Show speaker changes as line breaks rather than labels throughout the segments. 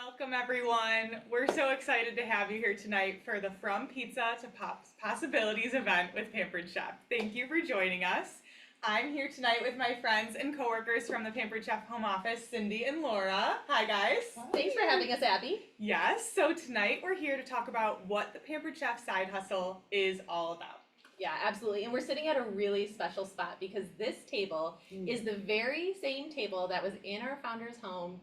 Welcome everyone. We're so excited to have you here tonight for the From Pizza to Possibilities event with Pampered Chef. Thank you for joining us. I'm here tonight with my friends and coworkers from the Pampered Chef home office, Cindy and Laura. Hi guys.
Thanks for having us, Abby.
Yes, so tonight we're here to talk about what the Pampered Chef side hustle is all about.
Yeah, absolutely. And we're sitting at a really special spot because this table is the very same table that was in our founder's home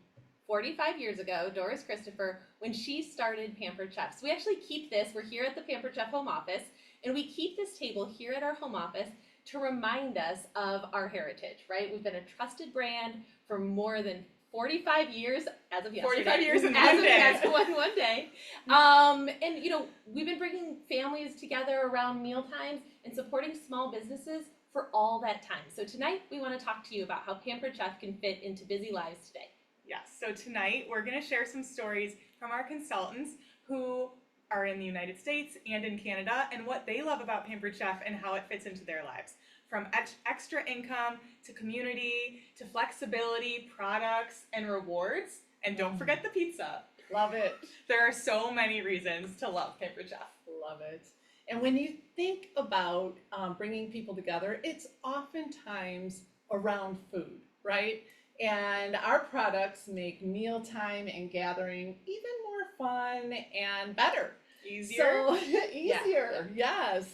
45 years ago, Doris Christopher, when she started Pampered Chef. So we actually keep this, we're here at the Pampered Chef home office, and we keep this table here at our home office to remind us of our heritage, right? We've been a trusted brand for more than 45 years as of yesterday.
45 years in one day.
As of one day. And you know, we've been bringing families together around meal times and supporting small businesses for all that time. So tonight we want to talk to you about how Pampered Chef can fit into busy lives today.
Yes, so tonight we're going to share some stories from our consultants who are in the United States and in Canada and what they love about Pampered Chef and how it fits into their lives. From extra income to community to flexibility, products, and rewards. And don't forget the pizza.
Love it.
There are so many reasons to love Pampered Chef.
Love it. And when you think about bringing people together, it's oftentimes around food, right? And our products make mealtime and gathering even more fun and better.
Easier?
So, easier, yes.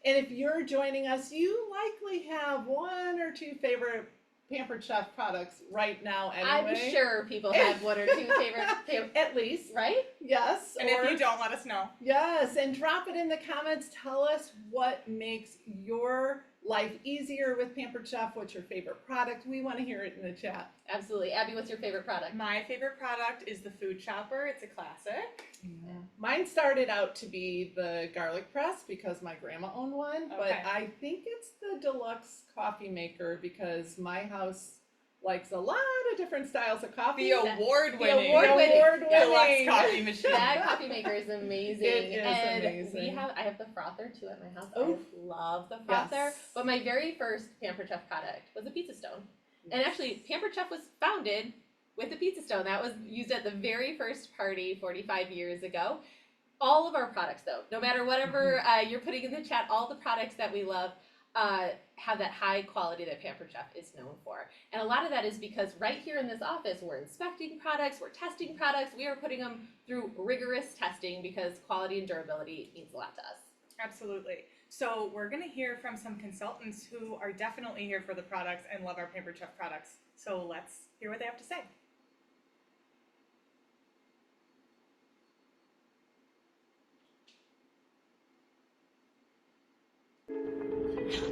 And if you're joining us, you likely have one or two favorite Pampered Chef products right now anyway.
I'm sure people have one or two favorite,
At least.
right?
Yes.
And if you don't, let us know.
Yes, and drop it in the comments. Tell us what makes your life easier with Pampered Chef. What's your favorite product? We want to hear it in the chat.
Absolutely. Abby, what's your favorite product?
My favorite product is the food chopper. It's a classic.
Yeah. Mine started out to be the garlic press because my grandma owned one, but
Okay.
I think it's the deluxe coffee maker because my house likes a lot of different styles of coffee.
The award-winning
award-winning
deluxe coffee machine.
That coffee maker is amazing.
It is
and
amazing.
I have the frother too at my house.
Oh.
I love the frother.
Yes.
But my very first Pampered Chef product was a pizza stone. And actually, Pampered Chef was founded with a pizza stone. That was used at the very first party 45 years ago. All of our products, though, no matter whatever you're putting in the chat, all the products that we love have that high quality that Pampered Chef is known for. And a lot of that is because right here in this office, we're inspecting products, we're testing products, we are putting them through rigorous testing because quality and durability means a lot to us.
Absolutely. So we're going to hear from some consultants who are definitely here for the products and love our Pampered Chef products. So let's hear what they have to say.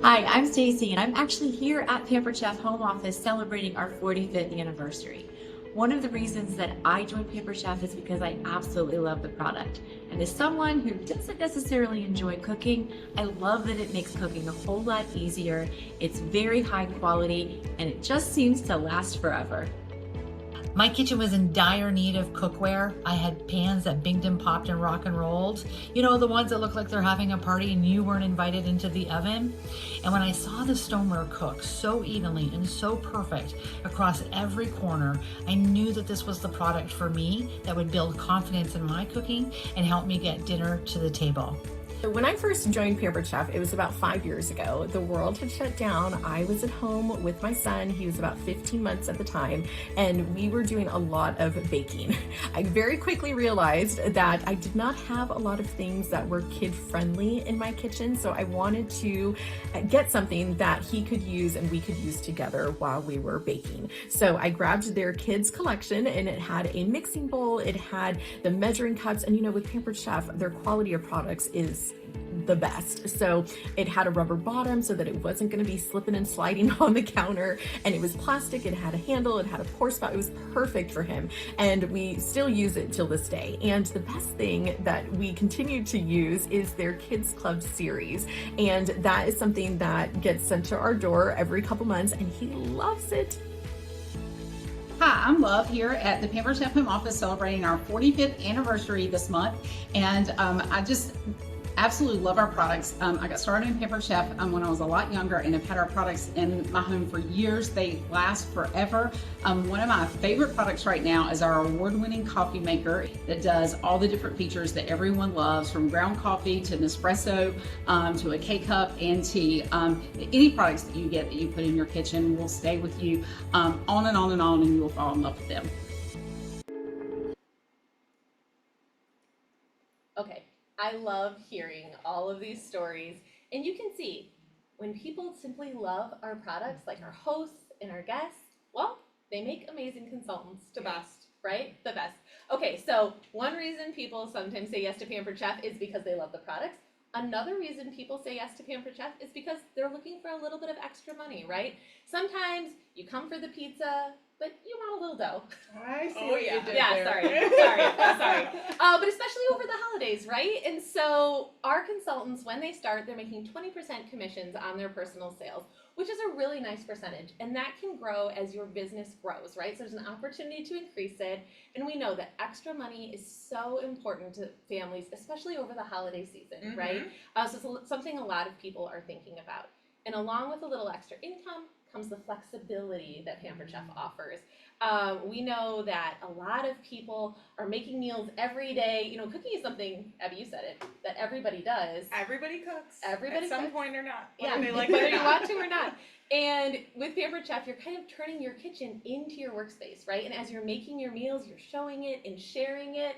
Hi, I'm Stacy, and I'm actually here at Pampered Chef home office celebrating our 45th anniversary. One of the reasons that I joined Pampered Chef is because I absolutely love the product. And as someone who doesn't necessarily enjoy cooking, I love that it makes cooking a whole lot easier. It's very high quality, and it just seems to last forever.
My kitchen was in dire need of cookware. I had pans that binged and popped and rock and rolled. You know, the ones that look like they're having a party and you weren't invited into the oven. And when I saw the stoneware cook so evenly and so perfect across every corner, I knew that this was the product for me that would build confidence in my cooking and help me get dinner to the table.
When I first joined Pampered Chef, it was about 5 years ago. The world had shut down. I was at home with my son. He was about 15 months at the time, and we were doing a lot of baking. I very quickly realized that I did not have a lot of things that were kid-friendly in my kitchen, so I wanted to get something that he could use and we could use together while we were baking. So I grabbed their kids' collection, and it had a mixing bowl, it had the measuring cups, and you know, with Pampered Chef, their quality of products is the best. So it had a rubber bottom so that it wasn't going to be slipping and sliding on the counter, and it was plastic, it had a handle, it had a pour spout. It was perfect for him, and we still use it till this day. And the best thing that we continue to use is their Kids Club series, and that is something that gets sent to our door every couple months, and he loves it.
Hi, I'm Love here at the Pampered Chef home office celebrating our 45th anniversary this month, and I just absolutely love our products. I got started in Pampered Chef when I was a lot younger, and have had our products in my home for years. They last forever. One of my favorite products right now is our award-winning coffee maker that does all the different features that everyone loves, from ground coffee to Nespresso to a K-cup and tea. Any products that you get that you put in your kitchen will stay with you on and on and on, and you will fall in love with them.
Okay, I love hearing all of these stories, and you can see when people simply love our products, like our hosts and our guests, well, they make amazing consultants.
The best.
Right? The best. Okay, so one reason people sometimes say yes to Pampered Chef is because they love the products. Another reason people say yes to Pampered Chef is because they're looking for a little bit of extra money, right? Sometimes you come for the pizza, but you want a little dough.
I see
Oh,
what
yeah.
you did
Yeah,
there.
sorry. But especially over the holidays, right? And so our consultants, when they start, they're making 20% commissions on their personal sales, which is a really nice percentage. And that can grow as your business grows, right? So there's an opportunity to increase it. And we know that extra money is so important to families, especially over the holiday season, right? So it's something a lot of people are thinking about. And along with a little extra income comes the flexibility that Pampered Chef offers. We know that a lot of people are making meals every day. You know, cooking is something, Abby, you said it, that everybody does.
Everybody cooks.
Everybody
at some
cooks.
point or not.
Yeah,
Whether they like it
whether
or
you
not.
want to or not. And with Pampered Chef, you're kind of turning your kitchen into your workspace, right? And as you're making your meals, you're showing it and sharing it,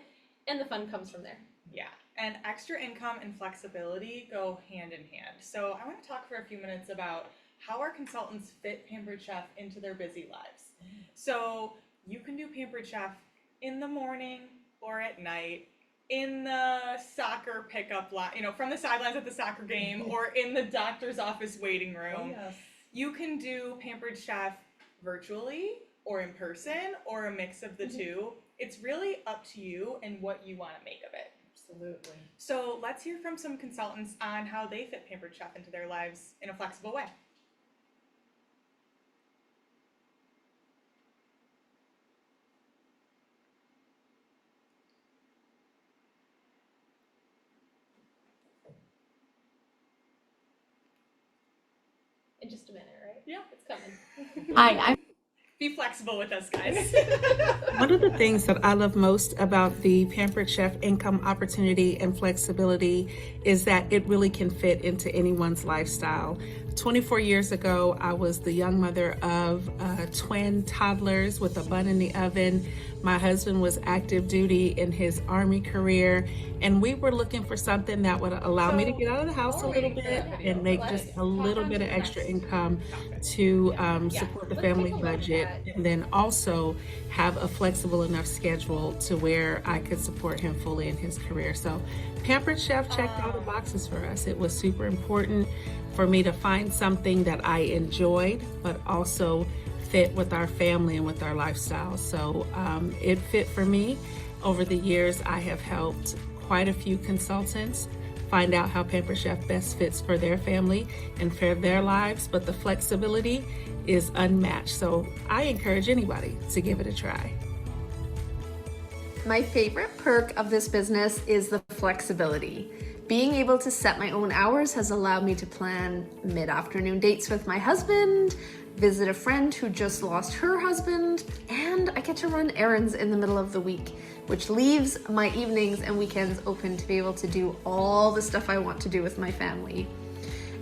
and the fun comes from there.
Yeah, and extra income and flexibility go hand in hand. So I want to talk for a few minutes about how our consultants fit Pampered Chef into their busy lives. So you can do Pampered Chef in the morning or at night, in the soccer pickup line, you know, from the sidelines at the soccer game, or in the doctor's office waiting room.
Oh, yes.
You can do Pampered Chef virtually or in person or a mix of the two. It's really up to you and what you want to make of it.
Absolutely.
So let's hear from some consultants on how they fit Pampered Chef into their lives in a flexible way.
In just a minute, right?
Yeah.
It's coming.
Hi, I'm
Be flexible with us, guys.
One of the things that I love most about the Pampered Chef income opportunity and flexibility is that it really can fit into anyone's lifestyle. 24 years ago, I was the young mother of twin toddlers with a bun in the oven. My husband was active duty in his Army career, and we were looking for something that would allow me to get out of the house a little bit and make just a little bit of extra income to support the family budget, and then also have a flexible enough schedule to where I could support him fully in his career. So Pampered Chef checked all the boxes for us. It was super important for me to find something that I enjoyed, but also fit with our family and with our lifestyle. So it fit for me. Over the years, I have helped quite a few consultants find out how Pampered Chef best fits for their family and for their lives, but the flexibility is unmatched. So I encourage anybody to give it a try.
My favorite perk of this business is the flexibility. Being able to set my own hours has allowed me to plan mid-afternoon dates with my husband, visit a friend who just lost her husband, and I get to run errands in the middle of the week, which leaves my evenings and weekends open to be able to do all the stuff I want to do with my family.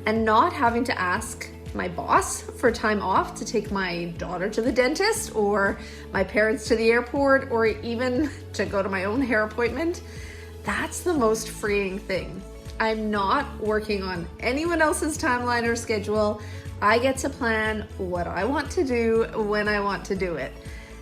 And not having to ask my boss for time off to take my daughter to the dentist or my parents to the airport or even to go to my own hair appointment, that's the most freeing thing. I'm not working on anyone else's timeline or schedule. I get to plan what I want to do when I want to do it.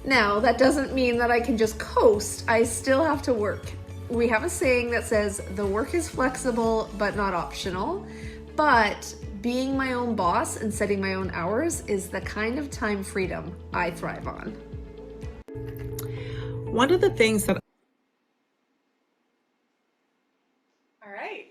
Now, that doesn't mean that I can just coast. I still have to work. We have a saying that says the work is flexible but not optional. But being my own boss and setting my own hours is the kind of time freedom I thrive on.
One of the things that
All right.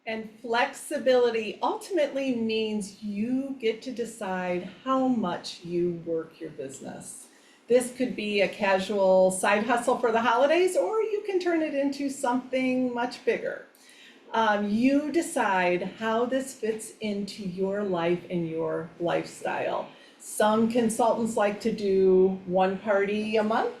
And flexibility ultimately means you get to decide how much you work your business. This could be a casual side hustle for the holidays, or you can turn it into something much bigger. You decide how this fits into your life and your lifestyle. Some consultants like to do one party a month,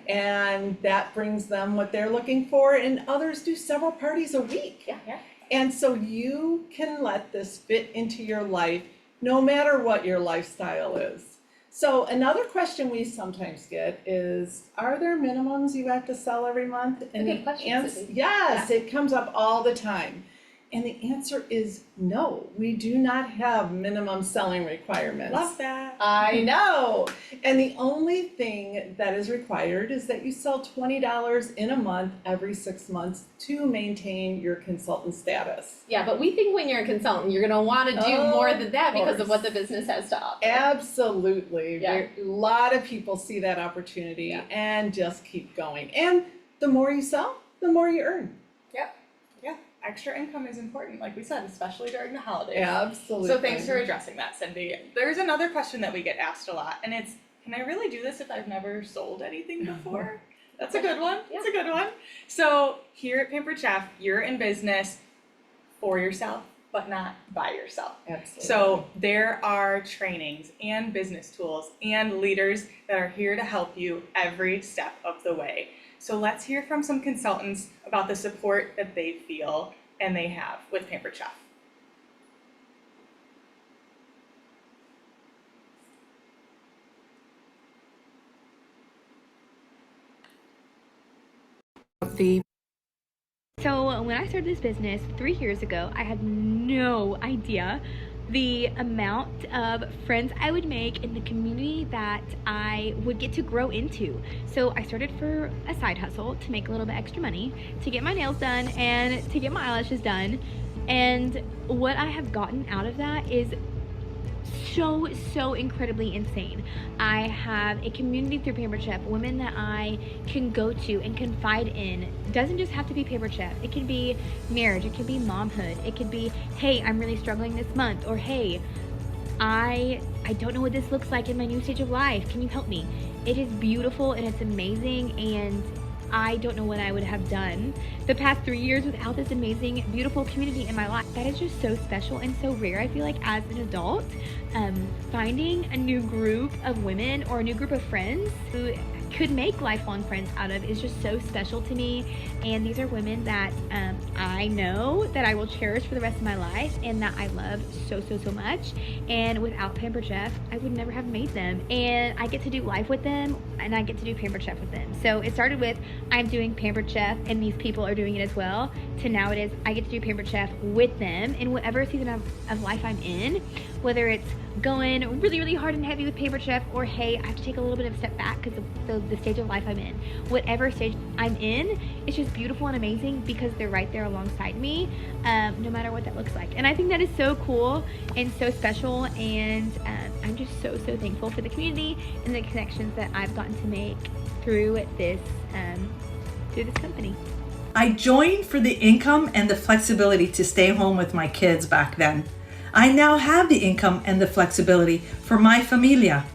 and that brings them what they're looking for, and others do several parties a week.
Yeah.
And so you can let this fit into your life no matter what your lifestyle is. So another question we sometimes get is, are there minimums you have to sell every month? And
good question, Sissy.
yes, it comes up all the time. And the answer is no, we do not have minimum selling requirements.
Love that.
I know. And the only thing that is required is that you sell $20 in a month every 6 months to maintain your consultant status.
Yeah, but we think when you're a consultant, you're going to want to do more than that because of
course.
what the business has to offer.
Absolutely.
Yeah.
A lot of people see that opportunity and just keep going. And the more you sell, the more you earn.
Extra income is important, like we said, especially during the holidays.
Absolutely.
So thanks for addressing that, Cindy. There's another question that we get asked a lot, and it's, can I really do this if I've never sold anything before? That's a good one. That's a good one. So here at Pampered Chef, you're in business for yourself, but not by yourself.
Absolutely.
So there are trainings and business tools and leaders that are here to help you every step of the way. So let's hear from some consultants about the support that they feel and they have with Pampered Chef.
So when I started this business 3 years ago, I had no idea the amount of friends I would make in the community that I would get to grow into. So I started for a side hustle to make a little bit extra money, to get my nails done and to get my eyelashes done. And what I have gotten out of that is so incredibly insane. I have a community through Pampered Chef, women that I can go to and confide in. It doesn't just have to be Pampered Chef. It can be marriage, it can be momhood, it could be, hey, I'm really struggling this month, or hey, I don't know what this looks like in my new stage of life. Can you help me? It is beautiful and it's amazing, and I don't know what I would have done the past 3 years without this amazing, beautiful community in my life. That is just so special and so rare, I feel like, as an adult. Finding a new group of women or a new group of friends who could make lifelong friends out of is just so special to me. And these are women that I know that I will cherish for the rest of my life and that I love so much. And without Pampered Chef, I would never have made them. And I get to do life with them, and I get to do Pampered Chef with them. So it started with, I'm doing Pampered Chef and these people are doing it as well, to now it is, I get to do Pampered Chef with them in whatever season of life I'm in, whether it's going really hard and heavy with Pampered Chef, or hey, I have to take a little bit of a step back because of the stage of life I'm in. Whatever stage I'm in, it's just beautiful and amazing because they're right there alongside me, no matter what that looks like. And I think that is so cool and so special, and I'm just so thankful for the community and the connections that I've gotten to make through this company.
I joined for the income and the flexibility to stay home with my kids back then. I now have the income and the flexibility for my familia.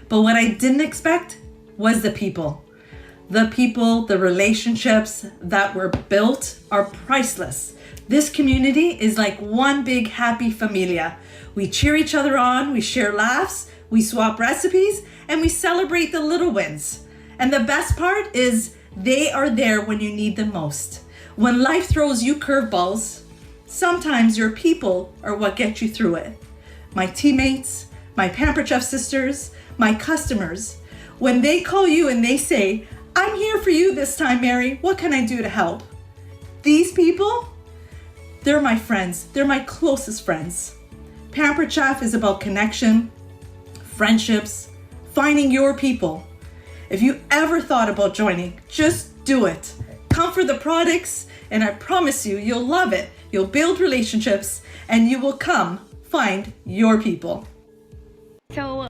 But what I didn't expect was the people. The people, the relationships that were built are priceless. This community is like one big happy familia. We cheer each other on, we share laughs, we swap recipes, and we celebrate the little wins. And the best part is they are there when you need them most. When life throws you curveballs, sometimes your people are what get you through it. My teammates, my Pampered Chef sisters, my customers, when they call you and they say, I'm here for you this time, Mary, what can I do to help? These people, they're my friends. They're my closest friends. Pampered Chef is about connection, friendships, finding your people. If you ever thought about joining, just do it. Come for the products, and I promise you, you'll love it. You'll build relationships, and you will come find your people.
So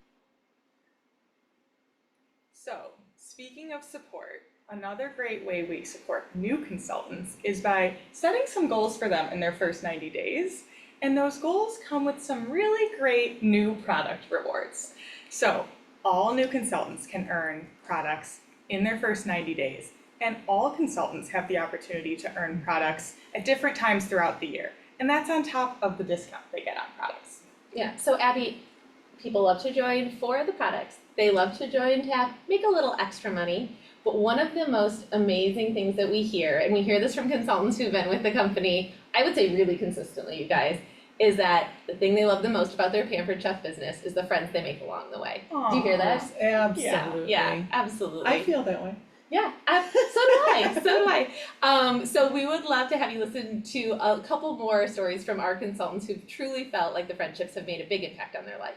speaking of support, another great way we support new consultants is by setting some goals for them in their first 90 days. And those goals come with some really great new product rewards. So All new consultants can earn products in their first 90 days, and all consultants have the opportunity to earn products at different times throughout the year. And that's on top of the discount they get on products.
Yeah, so Abby, people love to join for the products. They love to join to make a little extra money. But one of the most amazing things that we hear, and we hear this from consultants who've been with the company, I would say really consistently, you guys, is that the thing they love the most about their Pampered Chef business is the friends they make along the way. Do you hear that?
Absolutely.
Yeah, absolutely.
I feel that way.
Yeah, so do I. So do I. So we would love to have you listen to a couple more stories from our consultants who've truly felt like the friendships have made a big impact on their life.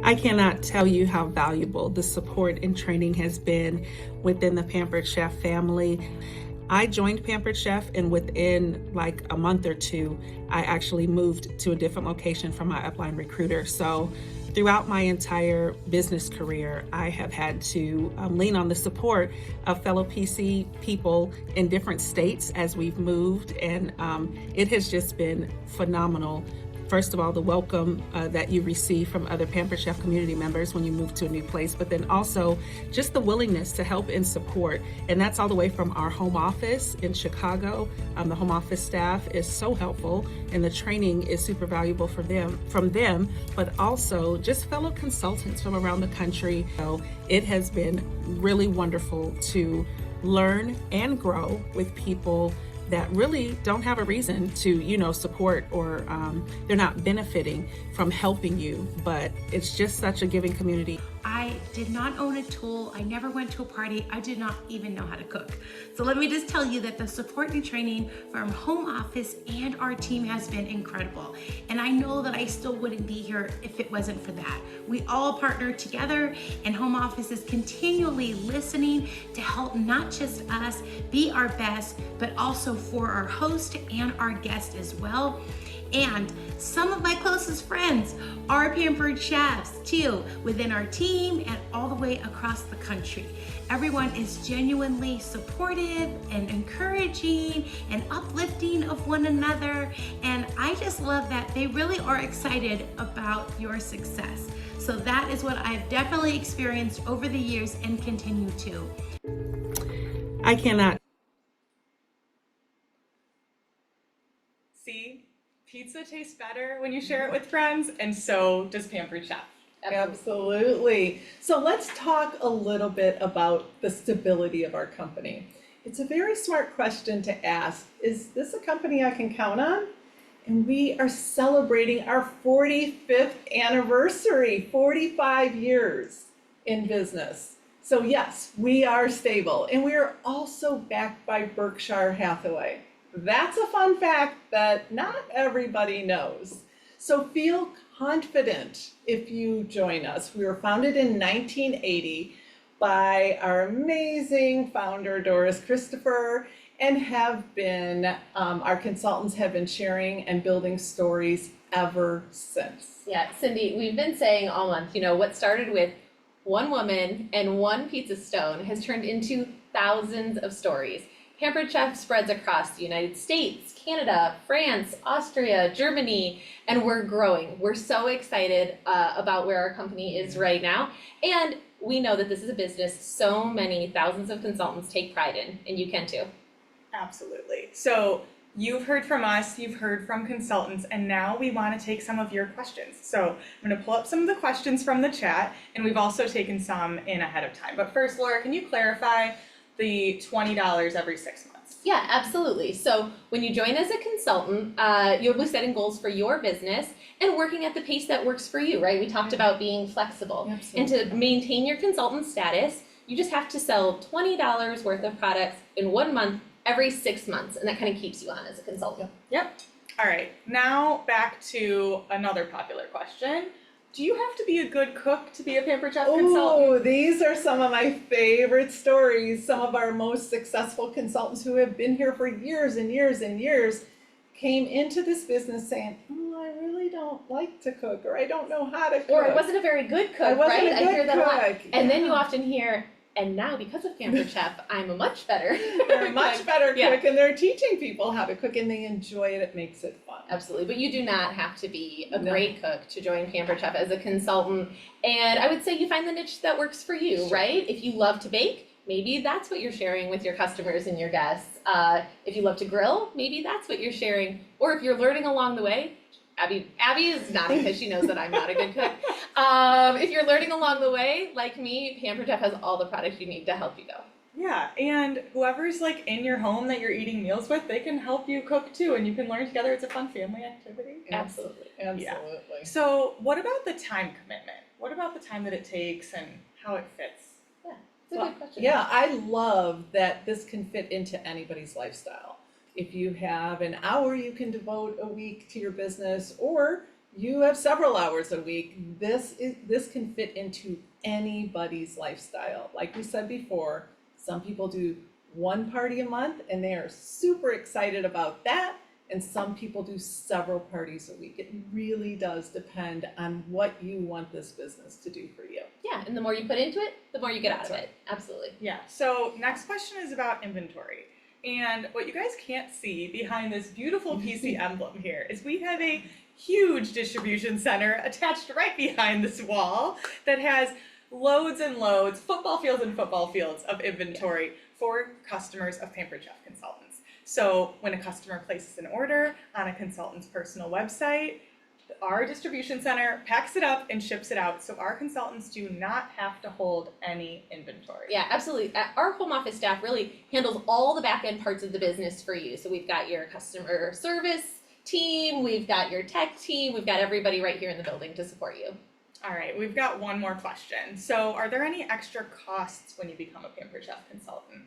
I cannot tell you how valuable the support and training has been within the Pampered Chef family. I joined Pampered Chef, and within like a month or two, I actually moved to a different location from my upline recruiter. So throughout my entire business career, I have had to lean on the support of fellow PC people in different states as we've moved, and it has just been phenomenal. First of all, the welcome that you receive from other Pampered Chef community members when you move to a new place, but then also just the willingness to help and support. And that's all the way from our home office in Chicago. The home office staff is so helpful, and the training is super valuable from them, but also just fellow consultants from around the country. So it has been really wonderful to learn and grow with people that really don't have a reason to, support, or they're not benefiting from helping you, but it's just such a giving community.
I did not own a tool. I never went to a party. I did not even know how to cook. So let me just tell you that the support and training from home office and our team has been incredible. And I know that I still wouldn't be here if it wasn't for that. We all partner together, and home office is continually listening to help not just us be our best, but also for our host and our guest as well. And some of my closest friends are Pampered Chefs too, within our team and all the way across the country. Everyone is genuinely supportive and encouraging and uplifting of one another. And I just love that they really are excited about your success. So that is what I've definitely experienced over the years and continue to.
I cannot.
See? Pizza tastes better when you share it with friends, and so does Pampered Chef.
Absolutely. So let's talk a little bit about the stability of our company. It's a very smart question to ask. Is this a company I can count on? And we are celebrating our 45th anniversary, 45 years in business. So yes, we are stable, and we are also backed by Berkshire Hathaway. That's a fun fact that not everybody knows. So feel confident if you join us. We were founded in 1980 by our amazing founder, Doris Christopher, and have been, our consultants have been sharing and building stories ever since.
Yeah, Cindy, we've been saying all month, what started with one woman and one pizza stone has turned into thousands of stories. Pampered Chef spreads across the United States, Canada, France, Austria, Germany, and we're growing. We're so excited about where our company is right now. And we know that this is a business so many thousands of consultants take pride in, and you can too.
Absolutely. So you've heard from us, you've heard from consultants, and now we want to take some of your questions. So I'm going to pull up some of the questions from the chat, and we've also taken some in ahead of time. But first, Laura, can you clarify the $20 every 6 months?
Yeah, absolutely. So when you join as a consultant, you'll be setting goals for your business and working at the pace that works for you, right? We talked about being flexible.
Absolutely.
And to maintain your consultant status, you just have to sell $20 worth of products in 1 month every 6 months, and that kind of keeps you on as a consultant.
Yep. All right, now back to another popular question. Do you have to be a good cook to be a Pampered Chef consultant?
Oh, these are some of my favorite stories. Some of our most successful consultants who have been here for years and years and years came into this business saying, I really don't like to cook, or I don't know how to cook.
Or I wasn't a very good cook,
I wasn't
right?
a good
I hear that a lot.
cook.
And then you often hear, And now, because of Pampered Chef, I'm a much better
They're a much better
Yeah.
cook, and they're teaching people how to cook, and they enjoy it. It makes it fun.
Absolutely, but you do not have to be a
No.
great cook to join Pampered Chef as a consultant. And I would say you find the niche that works for you,
Sure.
right? If you love to bake, maybe that's what you're sharing with your customers and your guests. If you love to grill, maybe that's what you're sharing. Or if you're learning along the way, Abby is nodding because she knows that I'm not a good cook. If you're learning along the way, like me, Pampered Chef has all the products you need to help you go.
Yeah, and whoever's like in your home that you're eating meals with, they can help you cook too, and you can learn together. It's a fun family activity.
Absolutely.
Absolutely.
So, what about the time commitment? What about the time that it takes and how it fits?
It's a good question.
Yeah, I love that this can fit into anybody's lifestyle. If you have an hour you can devote a week to your business, or you have several hours a week, this can fit into anybody's lifestyle. Like we said before, some people do one party a month and they are super excited about that, and some people do several parties a week. It really does depend on what you want this business to do for you.
Yeah, and the more you put into it, the more you get out of
That's
it. Absolutely.
Yeah, so next question is about inventory. And what you guys can't see behind this beautiful PC emblem here is we have a huge distribution center attached right behind this wall that has loads and loads, football fields and football fields of inventory for customers of Pampered Chef Consultants. So when a customer places an order on a consultant's personal website, our distribution center packs it up and ships it out, so our consultants do not have to hold any inventory.
Yeah, absolutely. Our home office staff really handles all the back end parts of the business for you. So we've got your customer service team, we've got your tech team, we've got everybody right here in the building to support you.
All right, we've got one more question. So are there any extra costs when you become a Pampered Chef consultant?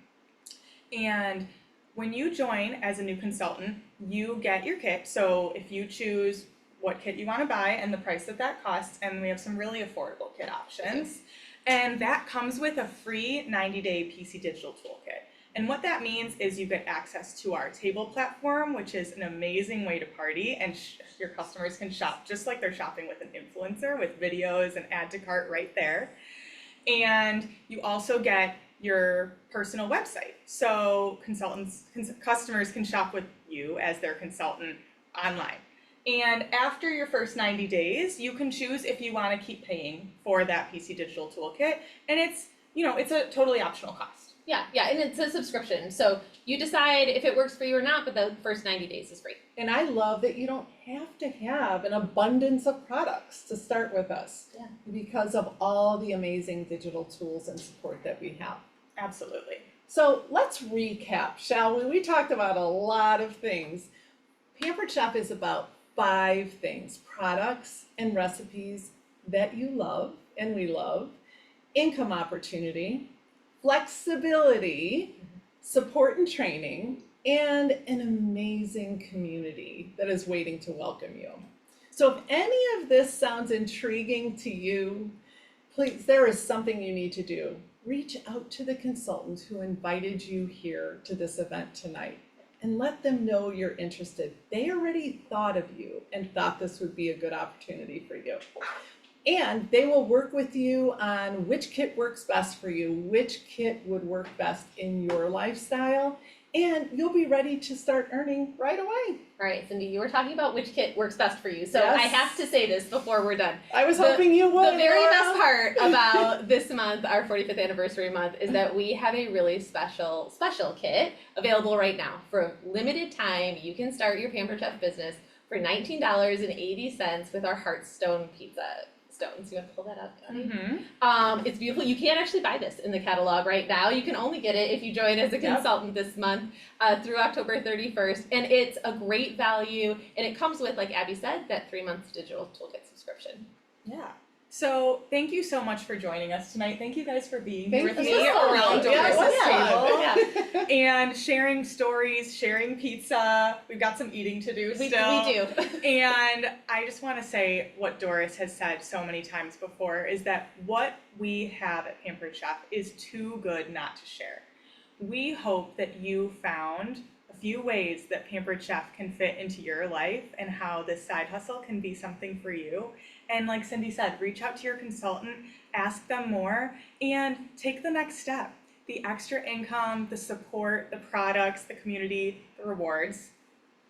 And when you join as a new consultant, you get your kit. So if you choose what kit you want to buy and the price that costs, and we have some really affordable kit options. And that comes with a free 90-day PC Digital Toolkit. And what that means is you get access to our table platform, which is an amazing way to party, and your customers can shop just like they're shopping with an influencer, with videos and add to cart right there. And you also get your personal website. So customers can shop with you as their consultant online. And after your first 90 days, you can choose if you want to keep paying for that PC Digital Toolkit, and it's a totally optional cost.
Yeah, and it's a subscription. So you decide if it works for you or not, but the first 90 days is free.
And I love that you don't have to have an abundance of products to start with us, because of all the amazing digital tools and support that we have.
Absolutely.
So let's recap, shall we? We talked about a lot of things. Pampered Chef is about 5 things: products and recipes that you love and we love, income opportunity, flexibility, support and training, and an amazing community that is waiting to welcome you. So if any of this sounds intriguing to you, please, there is something you need to do. Reach out to the consultants who invited you here to this event tonight, and let them know you're interested. They already thought of you and thought this would be a good opportunity for you. And they will work with you on which kit works best for you, which kit would work best in your lifestyle, and you'll be ready to start earning right away.
All right, Cindy, you were talking about which kit works best for you. So
Yes.
I have to say this before we're done.
I was hoping you would.
The very
Laura.
best part about this month, our 45th anniversary month, is that we have a really special kit available right now. For a limited time, you can start your Pampered Chef business for $19.80 with our Hearthstone pizza stones. You want to pull that up, Connie?
Mm-hmm.
It's beautiful. You can't actually buy this in the catalog right now. You can only get it if you join as a consultant this month through October 31st. And it's a great value. And it comes with, like Abby said, that 3-month digital toolkit subscription.
Yeah. So thank you so much for joining us tonight. Thank you guys for being
Thank
here with
you.
me around
Yeah, it was
Doris's table and sharing stories, sharing pizza. We've got some eating to do still.
We do.
And I just want to say what Doris has said so many times before is that what we have at Pampered Chef is too good not to share. We hope that you found the few ways that Pampered Chef can fit into your life and how this side hustle can be something for you. And like Cindy said, reach out to your consultant, ask them more, and take the next step. The extra income, the support, the products, the community, the rewards,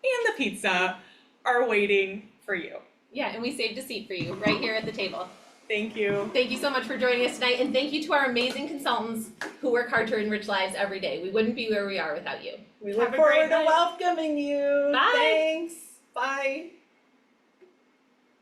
and the pizza are waiting for you.
Yeah, and we saved a seat for you right here at the table.
Thank you.
Thank you so much for joining us tonight, and thank you to our amazing consultants who work hard to enrich lives every day. We wouldn't be where we are without you.
We
Have
look
a great
forward to
night.
welcoming you.
Bye.
Thanks.